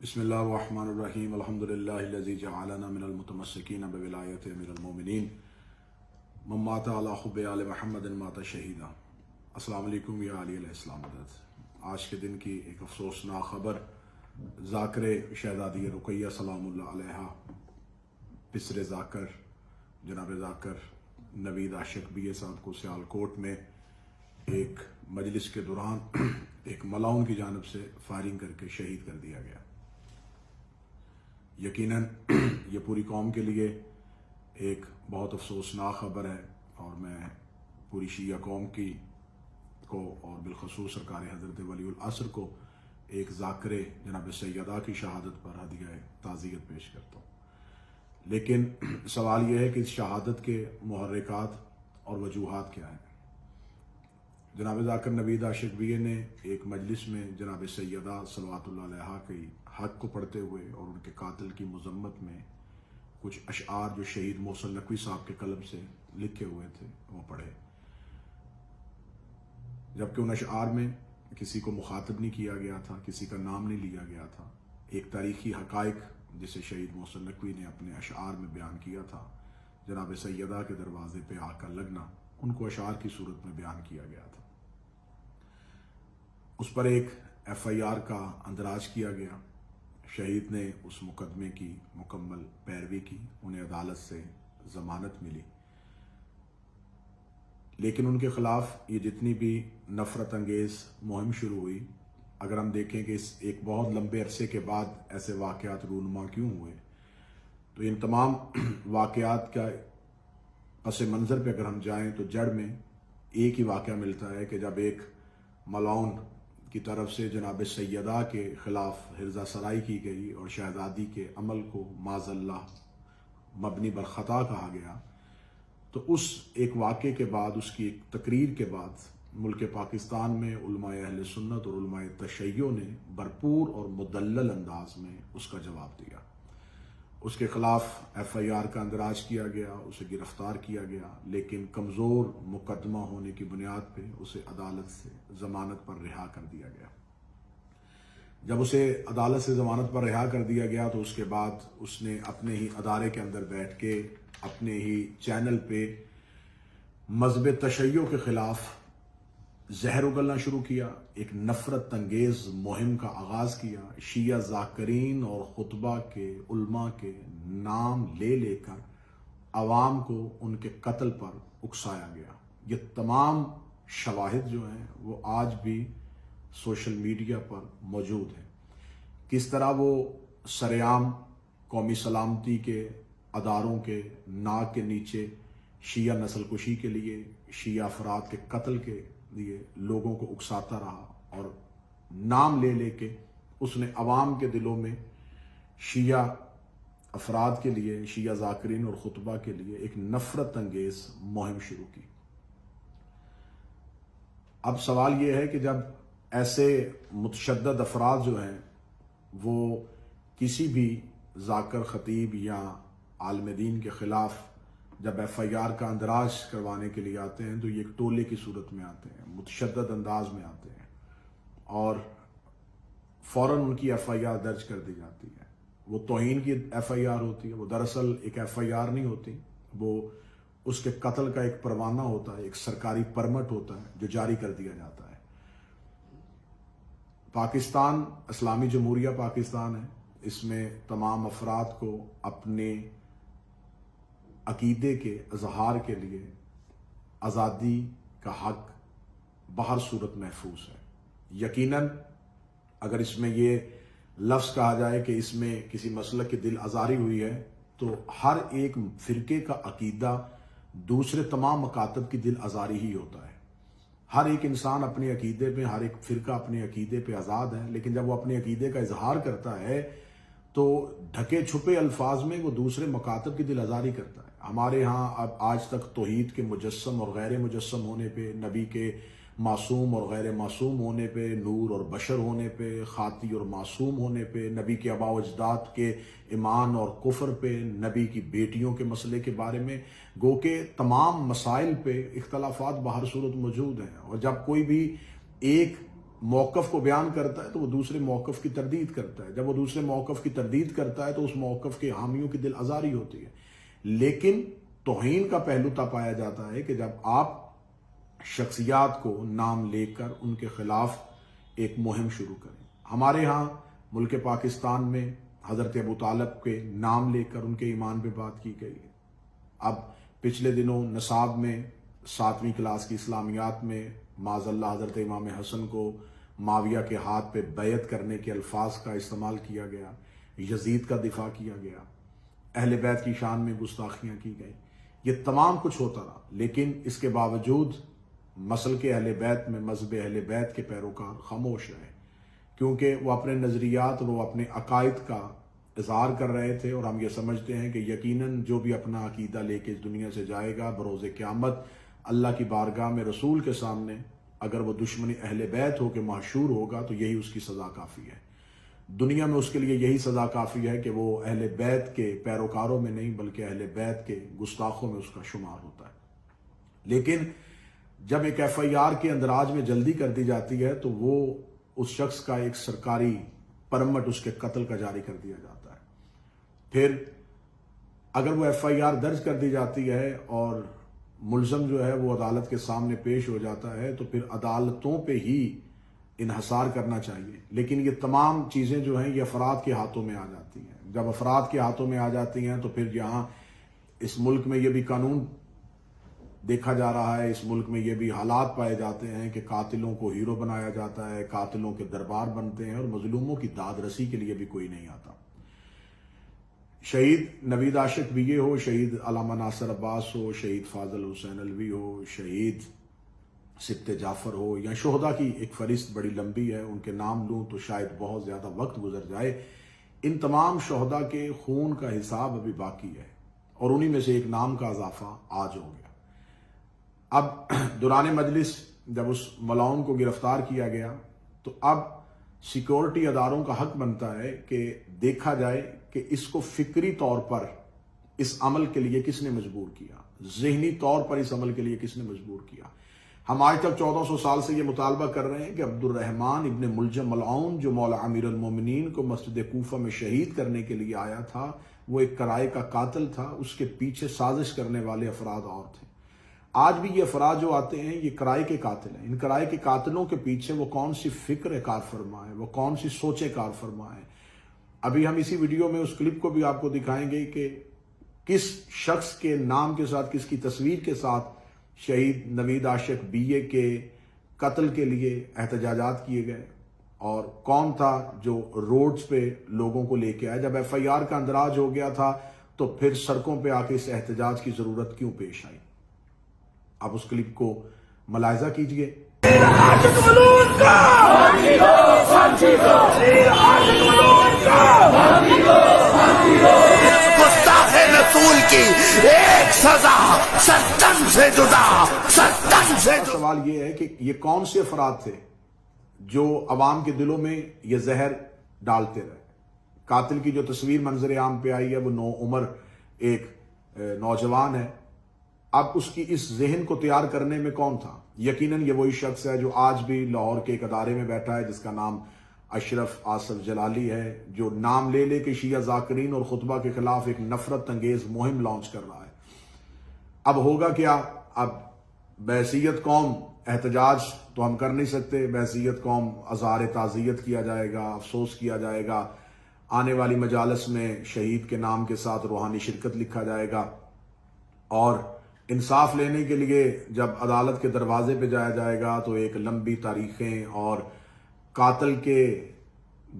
بسم اللہ الرحمن الرحیم الحمدللہ الذی جعلنا من المتمسکین بولایت امیر المومنین من مات علی حب آل محمد مات شہیدا۔ السلام علیکم یا علی علیہ السلام عدد۔ آج کے دن کی ایک افسوسناک خبر ذاکر شہزادی رقیہ سلام اللہ علیہا پسر ذاکر جناب ذاکر نوید عاشق بی اے صاحب کو سیالکوٹ میں ایک مجلس کے دوران ایک ملاؤن کی جانب سے فائرنگ کر کے شہید کر دیا گیا۔ یقیناً یہ پوری قوم کے لیے ایک بہت افسوسناک خبر ہے، اور میں پوری شیعہ قوم کو اور بالخصوص سرکار حضرت ولی العصر کو ایک ذاکر جناب سیدہ کی شہادت پر ہدیہ تعزیت پیش کرتا ہوں۔ لیکن سوال یہ ہے کہ اس شہادت کے محرکات اور وجوہات کیا ہیں۔ جناب ذاکر نوید عاشق بی اے نے ایک مجلس میں جناب سیدہ صلوات اللہ علیہا کی حق کو پڑھتے ہوئے اور ان کے قاتل کی مذمت میں کچھ اشعار جو شہید محسن نقوی صاحب کے قلم سے لکھے ہوئے تھے وہ پڑھے، جبکہ ان اشعار میں کسی کو مخاطب نہیں کیا گیا تھا، کسی کا نام نہیں لیا گیا تھا۔ ایک تاریخی حقائق جسے شہید محسن نقوی نے اپنے اشعار میں بیان کیا تھا، جناب سیدہ کے دروازے پہ آگ کا لگنا، ان کو اشعار کی صورت میں بیان کیا گیا تھا۔ اس پر ایک ایف آئی آر کا اندراج کیا گیا۔ شہید نے اس مقدمے کی مکمل پیروی کی، انہیں عدالت سے ضمانت ملی، لیکن ان کے خلاف یہ جتنی بھی نفرت انگیز مہم شروع ہوئی، اگر ہم دیکھیں کہ اس ایک بہت لمبے عرصے کے بعد ایسے واقعات رونما کیوں ہوئے، تو ان تمام واقعات کا پس منظر پہ اگر ہم جائیں تو جڑ میں ایک ہی واقعہ ملتا ہے کہ جب ایک ملاؤن کی طرف سے جناب سیدہ کے خلاف حرزہ سرائی کی گئی اور شہزادی کے عمل کو معاذ اللہ مبنی بر خطا کہا گیا، تو اس ایک واقعے کے بعد، اس کی ایک تقریر کے بعد ملک پاکستان میں علماء اہل سنت اور علماء تشیع نے بھرپور اور مدلل انداز میں اس کا جواب دیا۔ اس کے خلاف ایف آئی آر کا اندراج کیا گیا، اسے گرفتار کیا گیا، لیکن کمزور مقدمہ ہونے کی بنیاد پہ اسے عدالت سے ضمانت پر رہا کر دیا گیا۔ جب اسے عدالت سے ضمانت پر رہا کر دیا گیا تو اس کے بعد اس نے اپنے ہی ادارے کے اندر بیٹھ کے اپنے ہی چینل پہ مذہب تشیع کے خلاف زہر اگلنا شروع کیا، ایک نفرت انگیز مہم کا آغاز کیا۔ شیعہ ذاکرین اور خطبہ کے علماء کے نام لے لے کر عوام کو ان کے قتل پر اکسایا گیا۔ یہ تمام شواہد جو ہیں وہ آج بھی سوشل میڈیا پر موجود ہیں، کس طرح وہ سرعام قومی سلامتی کے اداروں کے ناک کے نیچے شیعہ نسل کشی کے لیے، شیعہ افراد کے قتل کے لیے لوگوں کو اکساتا رہا، اور نام لے لے کے اس نے عوام کے دلوں میں شیعہ افراد کے لیے، شیعہ ذاکرین اور خطبہ کے لیے ایک نفرت انگیز مہم شروع کی۔ اب سوال یہ ہے کہ جب ایسے متشدد افراد جو ہیں وہ کسی بھی ذاکر خطیب یا عالم دین کے خلاف جب ایف آئی آر کا اندراج کروانے کے لیے آتے ہیں تو یہ ایک ٹولے کی صورت میں آتے ہیں، متشدد انداز میں آتے ہیں، اور فوراً ان کی ایف آئی آر درج کر دی جاتی ہے۔ وہ توہین کی ایف آئی آر ہوتی ہے، وہ دراصل ایک ایف آئی آر نہیں ہوتی، وہ اس کے قتل کا ایک پروانہ ہوتا ہے، ایک سرکاری پرمٹ ہوتا ہے جو جاری کر دیا جاتا ہے۔ پاکستان اسلامی جمہوریہ پاکستان ہے، اس میں تمام افراد کو اپنے عقیدے کے اظہار کے لیے آزادی کا حق بہر صورت محفوظ ہے۔ یقیناً اگر اس میں یہ لفظ کہا جائے کہ اس میں کسی مسلک کی دل آزاری ہوئی ہے، تو ہر ایک فرقے کا عقیدہ دوسرے تمام مکاتب کی دل آزاری ہی ہوتا ہے۔ ہر ایک انسان اپنے عقیدے پہ، ہر ایک فرقہ اپنے عقیدے پہ آزاد ہے، لیکن جب وہ اپنے عقیدے کا اظہار کرتا ہے تو ڈھکے چھپے الفاظ میں وہ دوسرے مکاتب کی دل آزاری کرتا ہے۔ ہمارے ہاں اب آج تک توحید کے مجسم اور غیر مجسم ہونے پہ، نبی کے معصوم اور غیر معصوم ہونے پہ، نور اور بشر ہونے پہ، خاطی اور معصوم ہونے پہ، نبی کے آباء و اجداد کے ایمان اور کفر پہ، نبی کی بیٹیوں کے مسئلے کے بارے میں، گو کہ تمام مسائل پہ اختلافات بہر صورت موجود ہیں، اور جب کوئی بھی ایک موقف کو بیان کرتا ہے تو وہ دوسرے موقف کی تردید کرتا ہے. جب وہ دوسرے موقف کی تردید کرتا ہے تو اس موقف کے حامیوں کی دل آزاری ہوتی ہے. لیکن توہین کا پہلو تب پایا جاتا ہے کہ جب آپ شخصیات کو نام لے کر ان کے خلاف ایک مہم شروع کریں. ہمارے ہاں ملک پاکستان میں حضرت ابو طالب کے نام لے کر ان کے ایمان پہ بات کی گئی ہے. اب پچھلے دنوں نصاب میں 7ویں کلاس کی اسلامیات میں معاذ اللہ حضرت امام حسن کو معاویہ کے ہاتھ پہ بیعت کرنے کے الفاظ کا استعمال کیا گیا، یزید کا دفاع کیا گیا، اہل بیت کی شان میں گستاخیاں کی گئیں. یہ تمام کچھ ہوتا رہا، لیکن اس کے باوجود مسلک کے اہل بیت میں مذہب اہل بیت کے پیروکار خاموش رہے، کیونکہ وہ اپنے نظریات اور وہ اپنے عقائد کا اظہار کر رہے تھے. اور ہم یہ سمجھتے ہیں کہ یقیناً جو بھی اپنا عقیدہ لے کے اس دنیا سے جائے گا بروز قیامت اللہ کی بارگاہ میں رسول کے سامنے اگر وہ دشمنی اہل بیت ہو کے محشور ہوگا تو یہی اس کی سزا کافی ہے. دنیا میں اس کے لیے یہی سزا کافی ہے کہ وہ اہل بیت کے پیروکاروں میں نہیں بلکہ اہل بیت کے گستاخوں میں اس کا شمار ہوتا ہے. لیکن جب ایک ایف آئی آر کے اندراج میں جلدی کر دی جاتی ہے تو وہ اس شخص کا ایک سرکاری پرمٹ اس کے قتل کا جاری کر دیا جاتا ہے. پھر اگر وہ ایف آئی آر درج کر دی جاتی ہے اور ملزم جو ہے وہ عدالت کے سامنے پیش ہو جاتا ہے تو پھر عدالتوں پہ ہی انحصار کرنا چاہیے. لیکن یہ تمام چیزیں جو ہیں یہ افراد کے ہاتھوں میں آ جاتی ہیں. جب افراد کے ہاتھوں میں آ جاتی ہیں تو پھر یہاں اس ملک میں یہ بھی قانون دیکھا جا رہا ہے، اس ملک میں یہ بھی حالات پائے جاتے ہیں کہ قاتلوں کو ہیرو بنایا جاتا ہے، قاتلوں کے دربار بنتے ہیں اور مظلوموں کی داد رسی کے لیے بھی کوئی نہیں آتا. شہید نوید عاشق بیگے ہو، شہید علامہ ناصر عباس ہو، شہید فاضل حسین الوی ہو، شہید سبت جعفر ہو، یا شہداء کی ایک فہرست بڑی لمبی ہے، ان کے نام لوں تو شاید بہت زیادہ وقت گزر جائے. ان تمام شہداء کے خون کا حساب ابھی باقی ہے اور انہی میں سے ایک نام کا اضافہ آج ہو گیا. اب دوران مجلس جب اس ملعون کو گرفتار کیا گیا تو اب سیکورٹی اداروں کا حق بنتا ہے کہ دیکھا جائے کہ اس کو فکری طور پر اس عمل کے لیے کس نے مجبور کیا، ذہنی طور پر اس عمل کے لیے کس نے مجبور کیا. ہم آج تک 1400 سال سے یہ مطالبہ کر رہے ہیں کہ عبد الرحمن ابن ملجم ملعون جو مولا امیر المومنین کو مسجد کوفہ میں شہید کرنے کے لیے آیا تھا، وہ ایک کرائے کا قاتل تھا. اس کے پیچھے سازش کرنے والے افراد اور تھے. آج بھی یہ افراد جو آتے ہیں یہ کرائے کے قاتل ہیں. ان کرائے کے قاتلوں کے پیچھے وہ کون سی فکر کار فرما ہے، وہ کون سی سوچیں کار فرما ہے. ابھی ہم اسی ویڈیو میں اس کلپ کو بھی آپ کو دکھائیں گے کہ کس شخص کے نام کے ساتھ، کس کی تصویر کے ساتھ شہید نوید عاشق بیگے کے قتل کے لیے احتجاجات کیے گئے اور کون تھا جو روڈز پہ لوگوں کو لے کے آیا. جب ایف آئی آر کا اندراج ہو گیا تھا تو پھر سڑکوں پہ آ کے اس احتجاج کی ضرورت کیوں پیش آئی. آپ اس کلپ کو ملاحظہ کیجئے. گستاخ رسول کی ایک سزا ستم سے جدا، ستم سے جدا. سوال یہ ہے کہ یہ کون سے افراد تھے جو عوام کے دلوں میں یہ زہر ڈالتے رہے. قاتل کی جو تصویر منظر عام پہ آئی ہے وہ نو عمر ایک نوجوان ہے. اب اس کی اس ذہن کو تیار کرنے میں کون تھا؟ یقیناً یہ وہی شخص ہے جو آج بھی لاہور کے ایک ادارے میں بیٹھا ہے جس کا نام اشرف آصف جلالی ہے، جو نام لے لے کے شیعہ ذاکرین اور خطبہ کے خلاف ایک نفرت انگیز مہم لانچ کر رہا ہے. اب ہوگا کیا؟ اب بحیثیت قوم احتجاج تو ہم کر نہیں سکتے، بحیثیت قوم اظہار تعزیت کیا جائے گا، افسوس کیا جائے گا. آنے والی مجالس میں شہید کے نام کے ساتھ روحانی شرکت لکھا جائے گا اور انصاف لینے کے لیے جب عدالت کے دروازے پہ جایا جائے گا تو ایک لمبی تاریخیں اور قاتل کے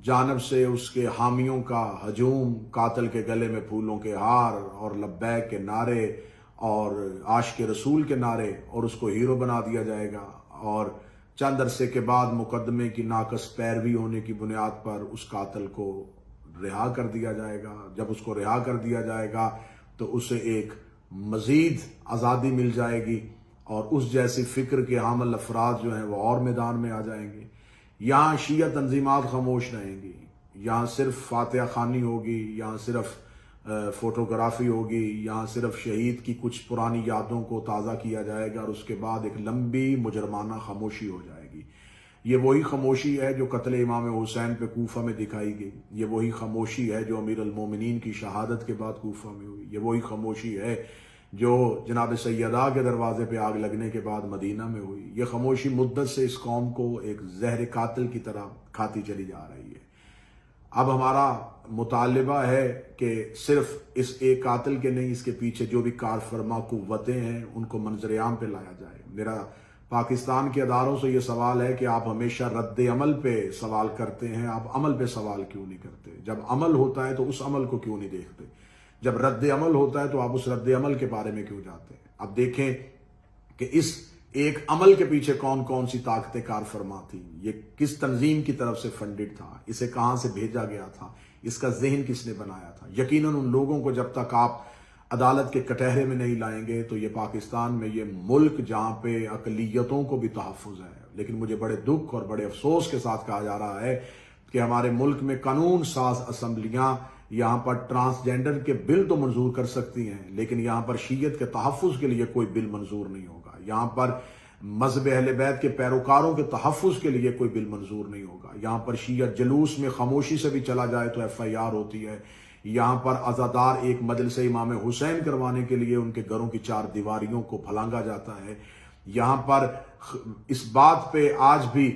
جانب سے اس کے حامیوں کا ہجوم، قاتل کے گلے میں پھولوں کے ہار اور لبیک کے نعرے اور عاشق رسول کے نعرے، اور اس کو ہیرو بنا دیا جائے گا. اور چند عرصے کے بعد مقدمے کی ناقص پیروی ہونے کی بنیاد پر اس قاتل کو رہا کر دیا جائے گا. جب اس کو رہا کر دیا جائے گا تو اسے ایک مزید آزادی مل جائے گی اور اس جیسی فکر کے حامل افراد جو ہیں وہ اور میدان میں آ جائیں گے. یہاں شیعہ تنظیمات خاموش رہیں گی، یہاں صرف فاتحہ خوانی ہوگی، یہاں صرف فوٹوگرافی ہوگی، یہاں صرف شہید کی کچھ پرانی یادوں کو تازہ کیا جائے گا اور اس کے بعد ایک لمبی مجرمانہ خاموشی ہو جائے گی. یہ وہی خاموشی ہے جو قتل امام حسین پہ کوفہ میں دکھائی گئی، یہ وہی خاموشی ہے جو امیر المومنین کی شہادت کے بعد کوفہ میں ہوئی، یہ وہی خاموشی ہے جو جناب سیدہ کے دروازے پہ آگ لگنے کے بعد مدینہ میں ہوئی۔ یہ خاموشی مدت سے اس قوم کو ایک زہر قاتل کی طرح کھاتی چلی جا رہی ہے۔ اب ہمارا مطالبہ ہے کہ صرف اس ایک قاتل کے نہیں، اس کے پیچھے جو بھی کار فرما قوتیں ہیں ان کو منظر عام پہ لایا جائے۔ میرا پاکستان کے اداروں سے یہ سوال ہے کہ آپ ہمیشہ رد عمل پہ سوال کرتے ہیں، آپ عمل پہ سوال کیوں نہیں کرتے؟ جب عمل ہوتا ہے تو اس عمل کو کیوں نہیں دیکھتے؟ جب رد عمل ہوتا ہے تو آپ اس رد عمل کے بارے میں کیوں جاتے ہیں؟ اب دیکھیں کہ اس ایک عمل کے پیچھے کون کون سی طاقتیں کار فرما تھیں، یہ کس تنظیم کی طرف سے فنڈڈ تھا، اسے کہاں سے بھیجا گیا تھا، اس کا ذہن کس نے بنایا تھا۔ یقیناً ان لوگوں کو جب تک آپ عدالت کے کٹہرے میں نہیں لائیں گے تو یہ پاکستان میں یہ ملک جہاں پہ اقلیتوں کو بھی تحفظ ہے، لیکن مجھے بڑے دکھ اور بڑے افسوس کے ساتھ کہا جا رہا ہے کہ ہمارے ملک میں قانون ساز اسمبلیاں یہاں پر ٹرانسجینڈر کے بل تو منظور کر سکتی ہیں، لیکن یہاں پر شیعت کے تحفظ کے لیے کوئی بل منظور نہیں ہوگا، یہاں پر مذہب اہل بیت کے پیروکاروں کے تحفظ کے لیے کوئی بل منظور نہیں ہوگا، یہاں پر شیعت جلوس میں خاموشی سے بھی چلا جائے تو FIR ہوتی ہے، یہاں پر عزادار ایک مجلس امام حسین کروانے کے لیے ان کے گھروں کی 4 دیواریوں کو پھلانگا جاتا ہے۔ یہاں پر اس بات پہ آج بھی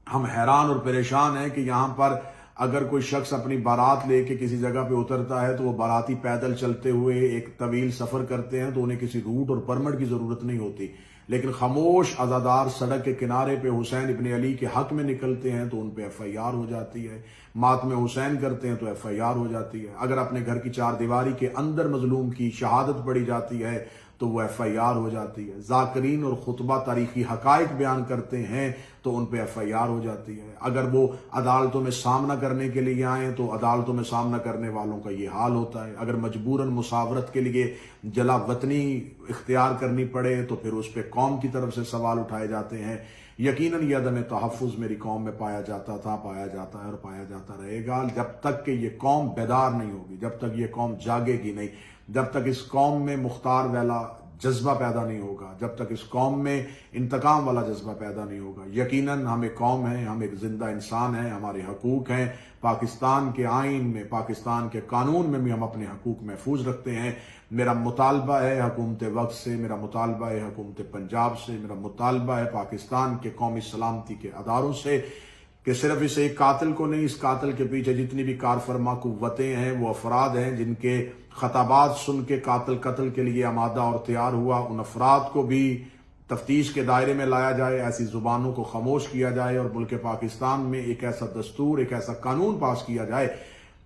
ہم حیران اور پریشان ہیں کہ یہاں پر اگر کوئی شخص اپنی بارات لے کے کسی جگہ پہ اترتا ہے تو وہ باراتی پیدل چلتے ہوئے ایک طویل سفر کرتے ہیں تو انہیں کسی روٹ اور پرمٹ کی ضرورت نہیں ہوتی، لیکن خاموش عزادار سڑک کے کنارے پہ حسین ابن علی کے حق میں نکلتے ہیں تو ان پہ FIR ہو جاتی ہے، ماتم حسین کرتے ہیں تو FIR ہو جاتی ہے، اگر اپنے گھر کی 4 دیواری کے اندر مظلوم کی شہادت پڑھی جاتی ہے تو وہ FIR ہو جاتی ہے، ذاکرین اور خطبہ تاریخی حقائق بیان کرتے ہیں تو ان پہ FIR ہو جاتی ہے، اگر وہ عدالتوں میں سامنا کرنے کے لیے آئیں تو عدالتوں میں سامنا کرنے والوں کا یہ حال ہوتا ہے، اگر مجبوراً مساورت کے لیے جلا وطنی اختیار کرنی پڑے تو پھر اس پہ قوم کی طرف سے سوال اٹھائے جاتے ہیں۔ یقیناً یہ عدم تحفظ میری قوم میں پایا جاتا تھا، پایا جاتا ہے اور پایا جاتا رہے گا جب تک کہ یہ قوم بیدار نہیں ہوگی، جب تک یہ قوم جاگے گی نہیں، جب تک اس قوم میں مختار والا جذبہ پیدا نہیں ہوگا، جب تک اس قوم میں انتقام والا جذبہ پیدا نہیں ہوگا۔ یقیناً ہم ایک قوم ہیں، ہم ایک زندہ انسان ہیں، ہمارے حقوق ہیں، پاکستان کے آئین میں، پاکستان کے قانون میں بھی ہم اپنے حقوق محفوظ رکھتے ہیں۔ میرا مطالبہ ہے حکومت وقت سے، میرا مطالبہ ہے حکومت پنجاب سے، میرا مطالبہ ہے پاکستان کے قومی سلامتی کے اداروں سے کہ صرف اس ایک قاتل کو نہیں، اس قاتل کے پیچھے جتنی بھی کار فرما قوتیں ہیں، وہ افراد ہیں جن کے خطابات سن کے قاتل قتل کے لیے آمادہ اور تیار ہوا، ان افراد کو بھی تفتیش کے دائرے میں لایا جائے، ایسی زبانوں کو خاموش کیا جائے اور ملک پاکستان میں ایک ایسا دستور، ایک ایسا قانون پاس کیا جائے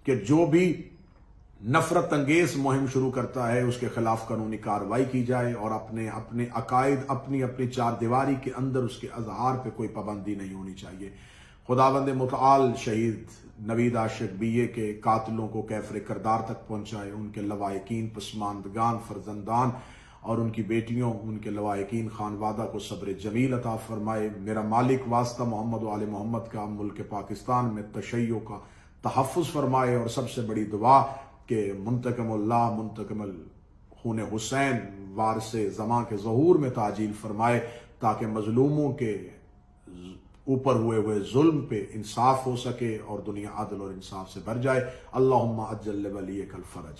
کہ جو بھی نفرت انگیز مہم شروع کرتا ہے اس کے خلاف قانونی کارروائی کی جائے اور اپنے عقائد، اپنی 4 دیواری کے اندر اس کے اظہار پہ کوئی پابندی نہیں ہونی چاہیے۔ خداوند متعال شہید نوید عاشق BA کے قاتلوں کو کیفر کردار تک پہنچائے، ان کے لواحقین، پسماندگان، فرزندان اور ان کی بیٹیوں، ان کے لواحقین خانوادہ کو صبر جمیل عطا فرمائے۔ میرا مالک واسطہ محمد و آل محمد کا ملک پاکستان میں تشیع کا تحفظ فرمائے، اور سب سے بڑی دعا کہ منتقم اللہ منتقم خون حسین وارث زماں کے ظہور میں تعجیل فرمائے تاکہ مظلوموں کے اوپر ہوئے ظلم پہ انصاف ہو سکے اور دنیا عدل اور انصاف سے بھر جائے۔ اللہم اجل ولیک الفرج۔